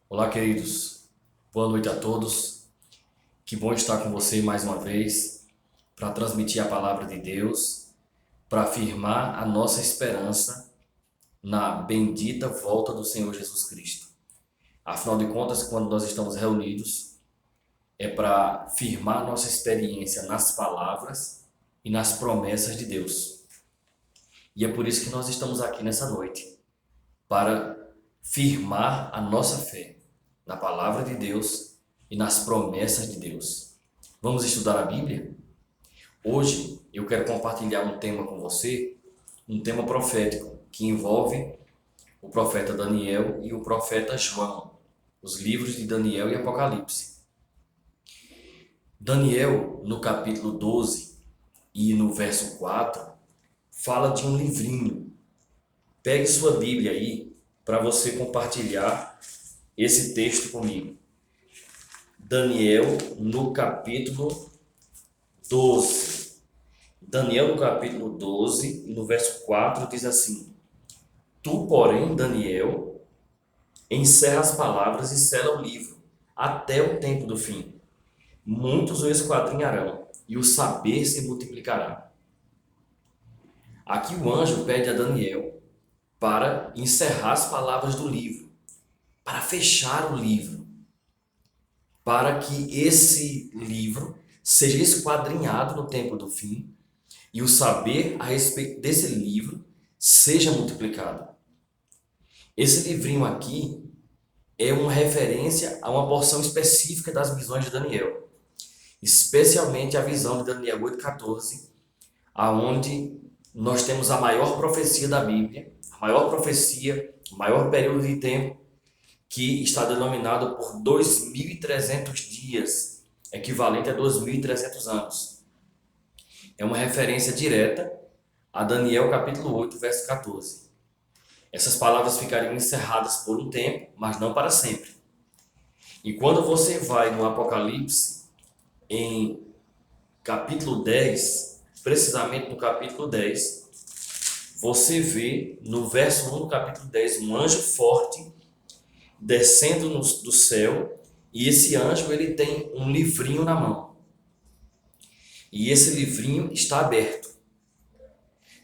Olá, queridos. Boa noite a todos. Que bom estar com você mais uma vez para transmitir a palavra de Deus, para afirmar a nossa esperança na bendita volta do Senhor Jesus Cristo. Afinal de contas, quando nós estamos reunidos, é para firmar nossa experiência nas palavras e nas promessas de Deus. E é por isso que nós estamos aqui nessa noite, para firmar a nossa fé na palavra de Deus e nas promessas de Deus. Vamos estudar a Bíblia? Hoje eu quero compartilhar um tema com você, um tema profético que envolve o profeta Daniel e o profeta João, os livros de Daniel e Apocalipse. Daniel, no capítulo 12 e no verso 4, fala de um livrinho. Pegue sua Bíblia aí para você compartilhar esse texto comigo. Daniel, no capítulo 12. Daniel, no capítulo 12, e no verso 4, diz assim: Tu, porém, Daniel, encerra as palavras e sela o livro, até o tempo do fim. Muitos o esquadrinharão, e o saber se multiplicará. Aqui o anjo pede a Daniel para encerrar as palavras do livro, para fechar o livro, para que esse livro seja esquadrinhado no tempo do fim e o saber a respeito desse livro seja multiplicado. Esse livrinho aqui é uma referência a uma porção específica das visões de Daniel, especialmente a visão de Daniel 8,14, aonde nós temos a maior profecia da Bíblia, a maior profecia, o maior período de tempo, que está denominado por 2.300 dias, equivalente a 2.300 anos. É uma referência direta a Daniel capítulo 8, verso 14. Essas palavras ficariam encerradas por um tempo, mas não para sempre. E quando você vai no Apocalipse, em capítulo 10, precisamente no capítulo 10, você vê no verso 1 do capítulo 10 um anjo forte descendo do céu, e esse anjo ele tem um livrinho na mão. E esse livrinho está aberto.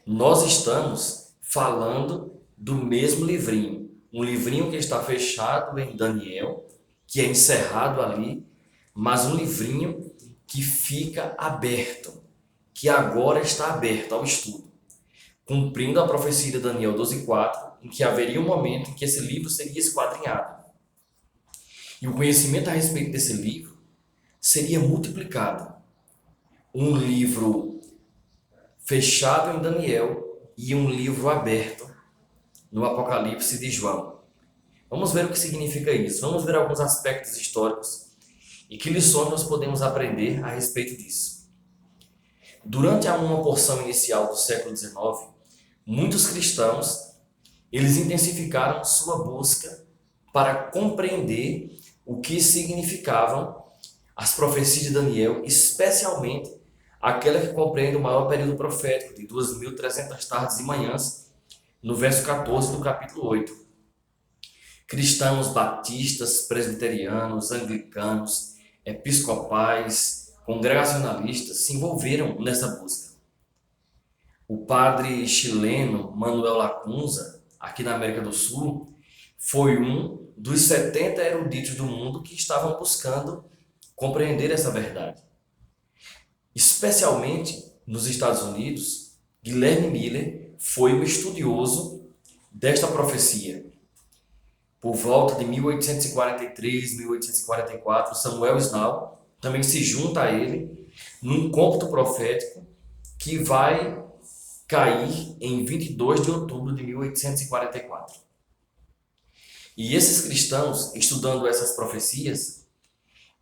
Nós estamos falando do mesmo livrinho, um livrinho que está fechado em Daniel, que é encerrado ali, mas um livrinho que fica aberto, que agora está aberto ao estudo, cumprindo a profecia de Daniel 12,4, em que haveria um momento em que esse livro seria esquadrinhado. E o conhecimento a respeito desse livro seria multiplicado. Um livro fechado em Daniel e um livro aberto no Apocalipse de João. Vamos ver o que significa isso. Vamos ver alguns aspectos históricos e que lições nós podemos aprender a respeito disso. Durante uma porção inicial do século XIX, muitos cristãos eles intensificaram sua busca para compreender o que significavam as profecias de Daniel, especialmente aquela que compreende o maior período profético de 2.300 tardes e manhãs, no verso 14 do capítulo 8. Cristãos batistas, presbiterianos, anglicanos, episcopais, congregacionalistas se envolveram nessa busca. O padre chileno Manuel Lacunza, aqui na América do Sul, foi um dos 70 eruditos do mundo que estavam buscando compreender essa verdade. Especialmente nos Estados Unidos, Guilherme Miller foi o estudioso desta profecia. Por volta de 1843, 1844, Samuel Snow também se junta a ele num cômputo profético que vai cair em 22 de outubro de 1844. E esses cristãos, estudando essas profecias,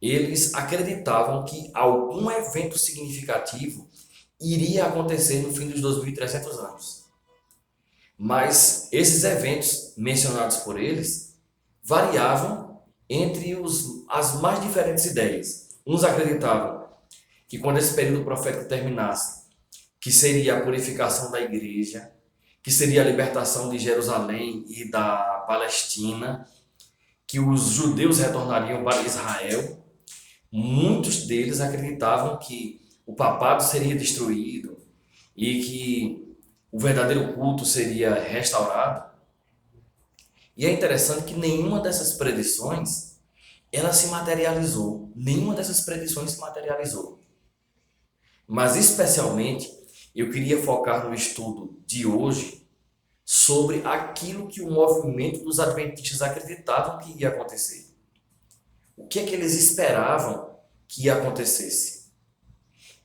eles acreditavam que algum evento significativo iria acontecer no fim dos 2.300 anos. Mas esses eventos mencionados por eles variavam entre as mais diferentes ideias. Uns acreditavam que quando esse período profético terminasse, que seria a purificação da igreja, que seria a libertação de Jerusalém e da Palestina, que os judeus retornariam para Israel. Muitos deles acreditavam que o papado seria destruído e que o verdadeiro culto seria restaurado. E é interessante que nenhuma dessas predições ela se materializou. Nenhuma dessas predições se materializou. Mas especialmente eu queria focar no estudo de hoje sobre aquilo que o movimento dos adventistas acreditavam que ia acontecer. O que é que eles esperavam que ia acontecesse?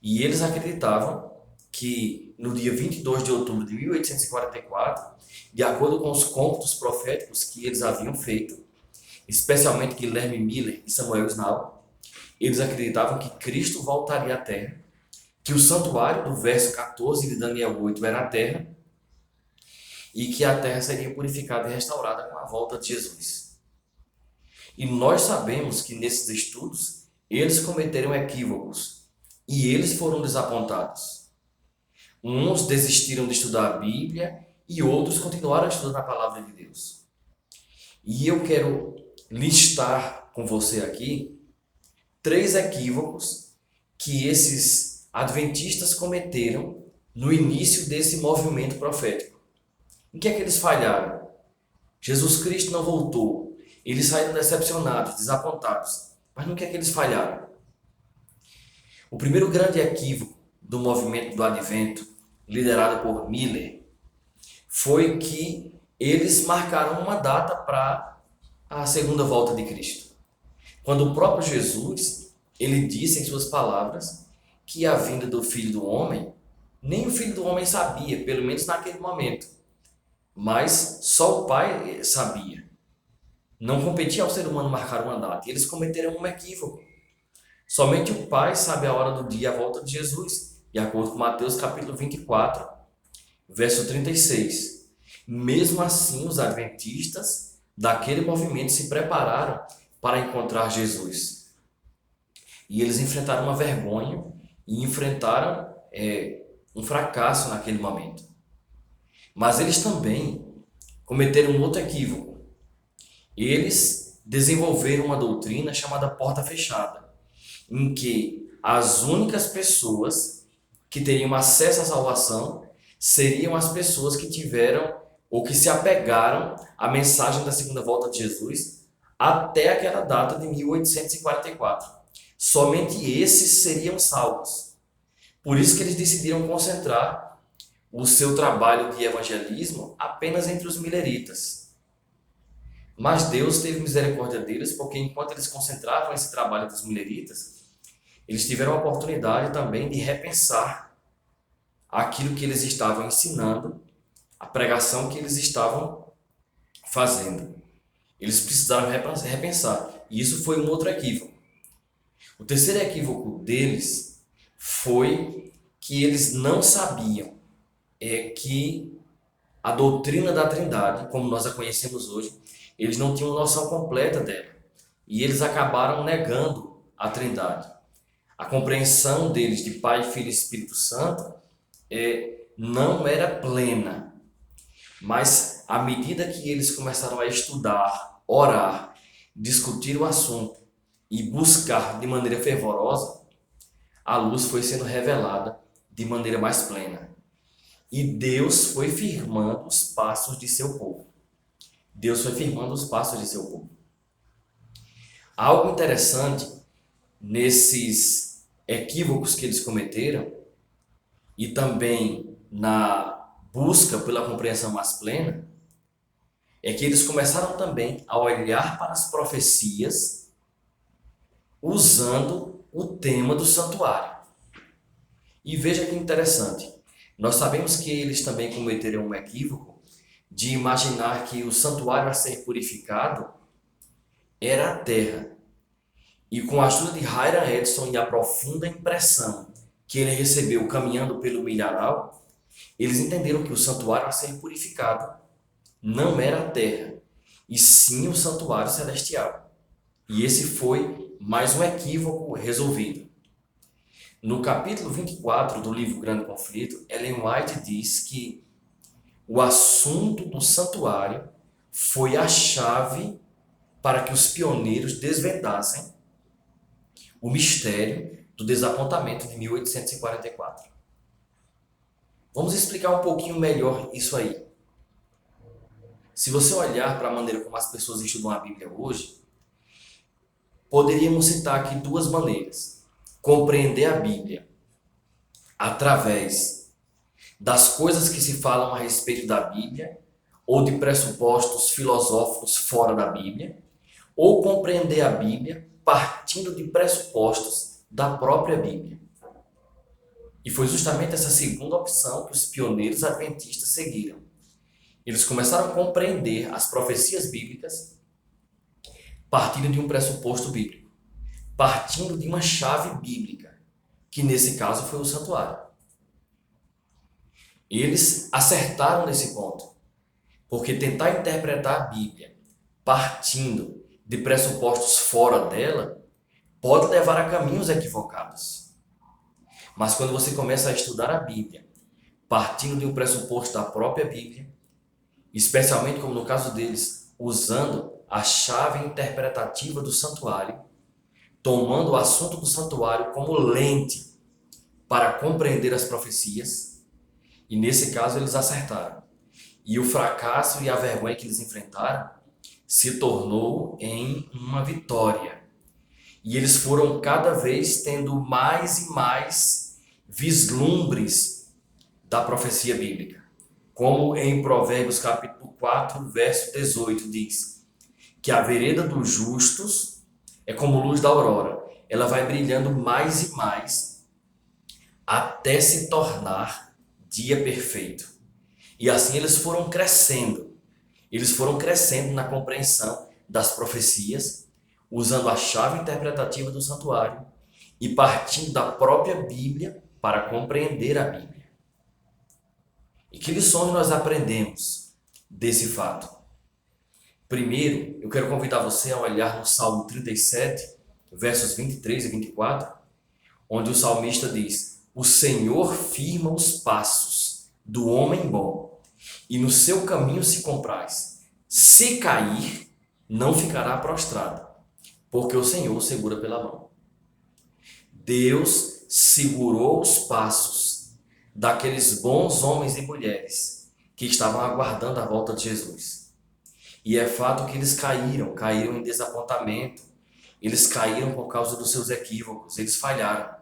E eles acreditavam que no dia 22 de outubro de 1844, de acordo com os cômputos proféticos que eles haviam feito, especialmente Guilherme Miller e Samuel Snow, eles acreditavam que Cristo voltaria à Terra, que o santuário do verso 14 de Daniel 8 era a Terra, e que a Terra seria purificada e restaurada com a volta de Jesus. E nós sabemos que nesses estudos, eles cometeram equívocos, e eles foram desapontados. Uns desistiram de estudar a Bíblia, e outros continuaram estudando a Palavra de Deus. E eu quero listar com você aqui 3 equívocos que esses adventistas cometeram no início desse movimento profético. Em que é que eles falharam? Jesus Cristo não voltou. Eles saíram decepcionados, desapontados. Mas no que é que eles falharam? O primeiro grande equívoco do movimento do Advento, liderado por Miller, foi que eles marcaram uma data para a segunda volta de Cristo. Quando o próprio Jesus, ele disse em suas palavras que a vinda do Filho do Homem, nem o Filho do Homem sabia, pelo menos naquele momento, mas só o Pai sabia. Não competia ao ser humano marcar uma data, e eles cometeram um equívoco. Somente o Pai sabe a hora do dia e a volta de Jesus, de acordo com Mateus capítulo 24, verso 36. Mesmo assim, os adventistas daquele movimento se prepararam para encontrar Jesus. E eles enfrentaram uma vergonha e enfrentaram um fracasso naquele momento. Mas eles também cometeram um outro equívoco. Eles desenvolveram uma doutrina chamada porta fechada, em que as únicas pessoas que teriam acesso à salvação seriam as pessoas que tiveram ou que se apegaram à mensagem da segunda volta de Jesus até aquela data de 1844. Somente esses seriam salvos. Por isso que eles decidiram concentrar o seu trabalho de evangelismo apenas entre os mileritas. Mas Deus teve misericórdia deles, porque enquanto eles concentravam esse trabalho dos mileritas, eles tiveram a oportunidade também de repensar aquilo que eles estavam ensinando, a pregação que eles estavam fazendo. Eles precisaram repensar. E isso foi um outro equívoco. O terceiro equívoco deles foi que eles não sabiam que a doutrina da Trindade, como nós a conhecemos hoje, eles não tinham noção completa dela. E eles acabaram negando a Trindade. A compreensão deles de Pai, Filho e Espírito Santo não era plena. Mas à medida que eles começaram a estudar, orar, discutir o assunto e buscar de maneira fervorosa, a luz foi sendo revelada de maneira mais plena. E Deus foi firmando os passos de seu povo. Deus foi firmando os passos de seu povo. Algo interessante nesses equívocos que eles cometeram e também na busca pela compreensão mais plena é que eles começaram também a olhar para as profecias usando o tema do santuário. E veja que interessante, nós sabemos que eles também cometeram um equívoco de imaginar que o santuário a ser purificado era a terra. E com a ajuda de Hiram Edson e a profunda impressão que ele recebeu caminhando pelo milharal, eles entenderam que o santuário a ser purificado não era a terra, e sim o santuário celestial. E esse foi mais um equívoco resolvido. No capítulo 24 do livro Grande Conflito, Ellen White diz que o assunto do santuário foi a chave para que os pioneiros desvendassem o mistério do desapontamento de 1844. Vamos explicar um pouquinho melhor isso aí. Se você olhar para a maneira como as pessoas estudam a Bíblia hoje, poderíamos citar aqui duas maneiras. Compreender a Bíblia através das coisas que se falam a respeito da Bíblia, ou de pressupostos filosóficos fora da Bíblia, ou compreender a Bíblia partindo de pressupostos da própria Bíblia. E foi justamente essa segunda opção que os pioneiros adventistas seguiram. Eles começaram a compreender as profecias bíblicas partindo de um pressuposto bíblico, partindo de uma chave bíblica, que nesse caso foi o santuário. Eles acertaram nesse ponto, porque tentar interpretar a Bíblia partindo de pressupostos fora dela pode levar a caminhos equivocados. Mas quando você começa a estudar a Bíblia partindo de um pressuposto da própria Bíblia, especialmente como no caso deles, usando a chave interpretativa do santuário, tomando o assunto do santuário como lente para compreender as profecias, e nesse caso eles acertaram. E o fracasso e a vergonha que eles enfrentaram se tornou em uma vitória. E eles foram cada vez tendo mais e mais vislumbres da profecia bíblica. Como em Provérbios capítulo 4, verso 18 diz, que a vereda dos justos é como luz da aurora. Ela vai brilhando mais e mais até se tornar dia perfeito. E assim eles foram crescendo. Eles foram crescendo na compreensão das profecias, usando a chave interpretativa do santuário e partindo da própria Bíblia para compreender a Bíblia. E que lições nós aprendemos desse fato? Primeiro, eu quero convidar você a olhar no Salmo 37, versos 23 e 24, onde o salmista diz: o Senhor firma os passos do homem bom, e no seu caminho se compraz. Se cair, não ficará prostrado, porque o Senhor o segura pela mão. Deus segurou os passos daqueles bons homens e mulheres que estavam aguardando a volta de Jesus. E é fato que eles caíram em desapontamento, eles caíram por causa dos seus equívocos, eles falharam.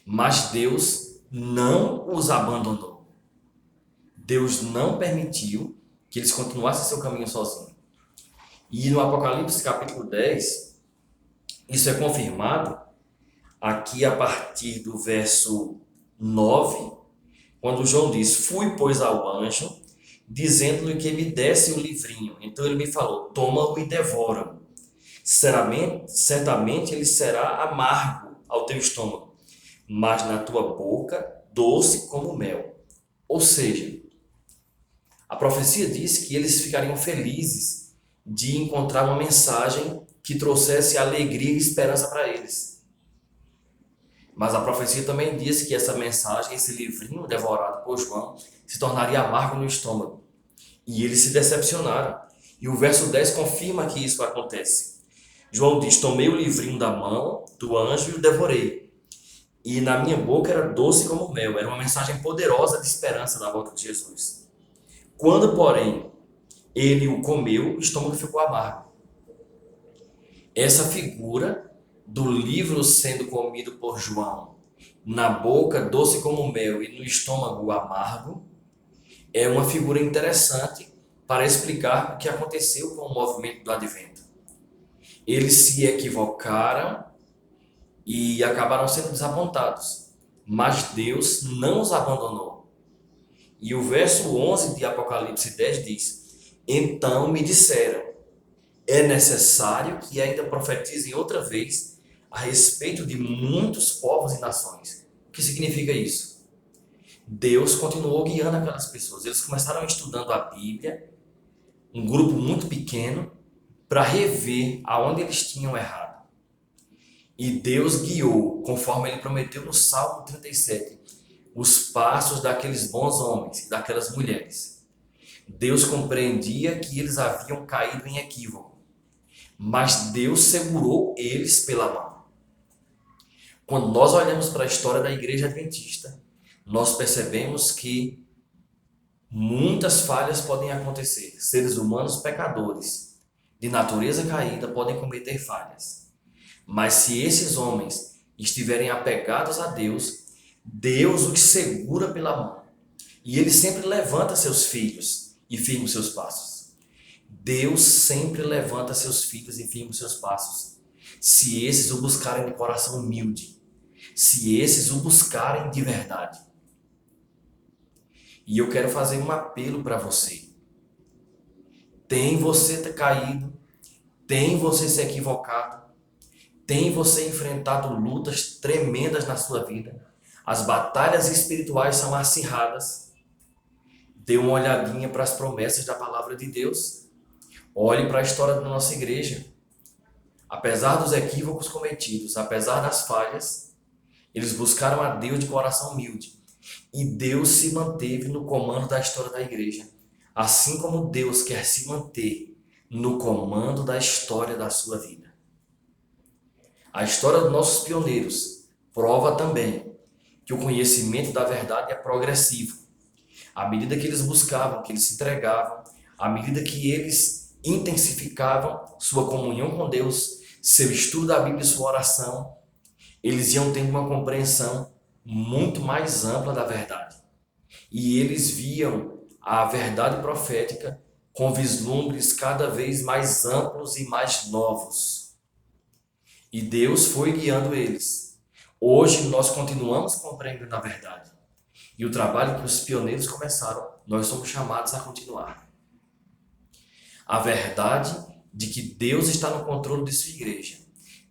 Mas Deus não os abandonou. Deus não permitiu que eles continuassem seu caminho sozinhos. E no Apocalipse capítulo 10, isso é confirmado aqui a partir do verso 9, quando João diz: fui, pois, ao anjo, dizendo-lhe que me desse o livrinho. Então ele me falou: toma-o e devora-o. Certamente ele será amargo ao teu estômago, mas na tua boca doce como mel. Ou seja, a profecia diz que eles ficariam felizes de encontrar uma mensagem que trouxesse alegria e esperança para eles. Mas a profecia também diz que essa mensagem, esse livrinho devorado por João, se tornaria amargo no estômago. E eles se decepcionaram. E o verso 10 confirma que isso acontece. João diz: tomei o livrinho da mão do anjo e o devorei. E na minha boca era doce como mel. Era uma mensagem poderosa de esperança da volta de Jesus. Quando, porém, ele o comeu, o estômago ficou amargo. Essa figura do livro sendo comido por João, na boca doce como mel e no estômago amargo, é uma figura interessante para explicar o que aconteceu com o movimento do Advento. Eles se equivocaram e acabaram sendo desapontados, mas Deus não os abandonou. E o verso 11 de Apocalipse 10 diz: então me disseram, é necessário que ainda profetizem outra vez a respeito de muitos povos e nações. O que significa isso? Deus continuou guiando aquelas pessoas. Eles começaram estudando a Bíblia, um grupo muito pequeno, para rever aonde eles tinham errado. E Deus guiou, conforme ele prometeu no Salmo 37, os passos daqueles bons homens e daquelas mulheres. Deus compreendia que eles haviam caído em equívoco, mas Deus segurou eles pela mão. Quando nós olhamos para a história da Igreja Adventista, nós percebemos que muitas falhas podem acontecer. Seres humanos pecadores, de natureza caída, podem cometer falhas. Mas se esses homens estiverem apegados a Deus, Deus os segura pela mão. E Ele sempre levanta seus filhos e firma os seus passos. Deus sempre levanta seus filhos e firma os seus passos. Se esses o buscarem de coração humilde, se esses o buscarem de verdade. E eu quero fazer um apelo para você. Tem você caído, tem você se equivocado, tem você enfrentado lutas tremendas na sua vida. As batalhas espirituais são acirradas. Dê uma olhadinha para as promessas da palavra de Deus. Olhe para a história da nossa igreja. Apesar dos equívocos cometidos, apesar das falhas, eles buscaram a Deus de coração humilde. E Deus se manteve no comando da história da igreja. Assim como Deus quer se manter no comando da história da sua vida. A história dos nossos pioneiros prova também que o conhecimento da verdade é progressivo. À medida que eles buscavam, que eles se entregavam, à medida que eles intensificavam sua comunhão com Deus, seu estudo da Bíblia e sua oração, eles iam tendo uma compreensão muito mais ampla da verdade. E eles viam a verdade profética com vislumbres cada vez mais amplos e mais novos. E Deus foi guiando eles. Hoje nós continuamos compreendendo a verdade. E o trabalho que os pioneiros começaram, nós somos chamados a continuar. A verdade de que Deus está no controle de sua igreja,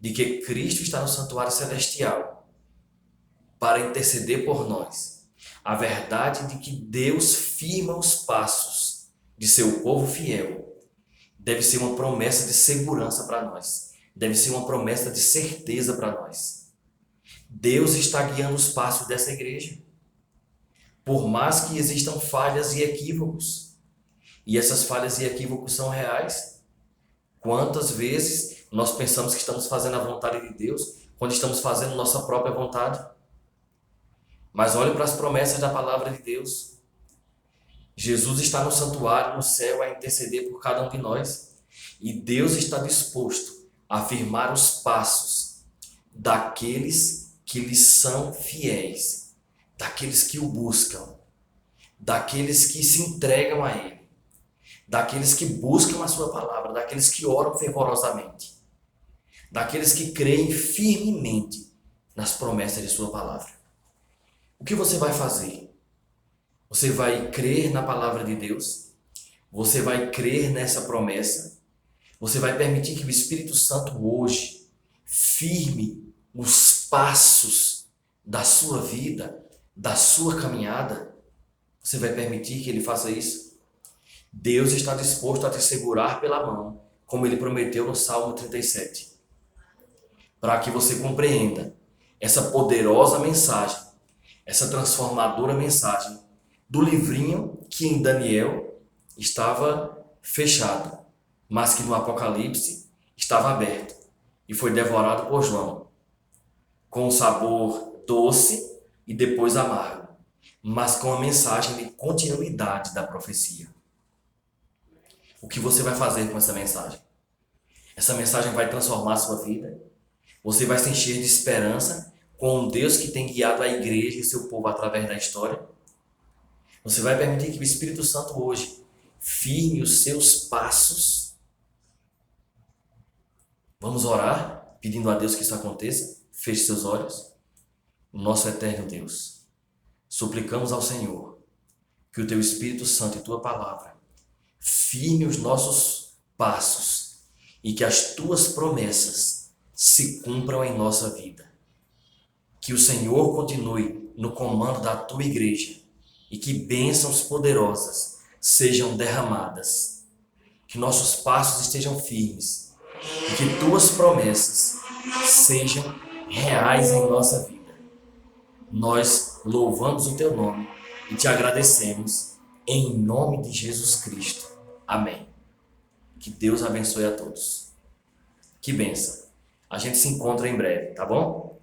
de que Cristo está no santuário celestial para interceder por nós. A verdade de que Deus firma os passos de seu povo fiel deve ser uma promessa de segurança para nós. Deve ser uma promessa de certeza para nós. Deus está guiando os passos dessa igreja. Por mais que existam falhas e equívocos, e essas falhas e equívocos são reais, quantas vezes nós pensamos que estamos fazendo a vontade de Deus, quando estamos fazendo nossa própria vontade? Mas olhe para as promessas da palavra de Deus. Jesus está no santuário, no céu, a interceder por cada um de nós. E Deus está disposto a firmar os passos daqueles que lhe são fiéis, daqueles que o buscam, daqueles que se entregam a Ele, daqueles que buscam a sua palavra, daqueles que oram fervorosamente, daqueles que creem firmemente nas promessas de sua palavra. O que você vai fazer? Você vai crer na palavra de Deus? Você vai crer nessa promessa? Você vai permitir que o Espírito Santo hoje firme os passos da sua vida, da sua caminhada? Você vai permitir que Ele faça isso? Deus está disposto a te segurar pela mão, como Ele prometeu no Salmo 37, para que você compreenda essa poderosa mensagem, essa transformadora mensagem do livrinho que em Daniel estava fechado, mas que no Apocalipse estava aberto e foi devorado por João, com um sabor doce e depois amargo, mas com a mensagem de continuidade da profecia. O que você vai fazer com essa mensagem? Essa mensagem vai transformar a sua vida? Você vai se encher de esperança com um Deus que tem guiado a igreja e seu povo através da história? Você vai permitir que o Espírito Santo hoje firme os seus passos? Vamos orar, pedindo a Deus que isso aconteça? Feche seus olhos. Nosso eterno Deus, suplicamos ao Senhor que o Teu Espírito Santo e Tua Palavra firme os nossos passos e que as Tuas promessas se cumpram em nossa vida. Que o Senhor continue no comando da Tua igreja e que bênçãos poderosas sejam derramadas. Que nossos passos estejam firmes e que Tuas promessas sejam reais em nossa vida. Nós louvamos o Teu nome e Te agradecemos em nome de Jesus Cristo. Amém. Que Deus abençoe a todos. Que benção. A gente se encontra em breve, tá bom?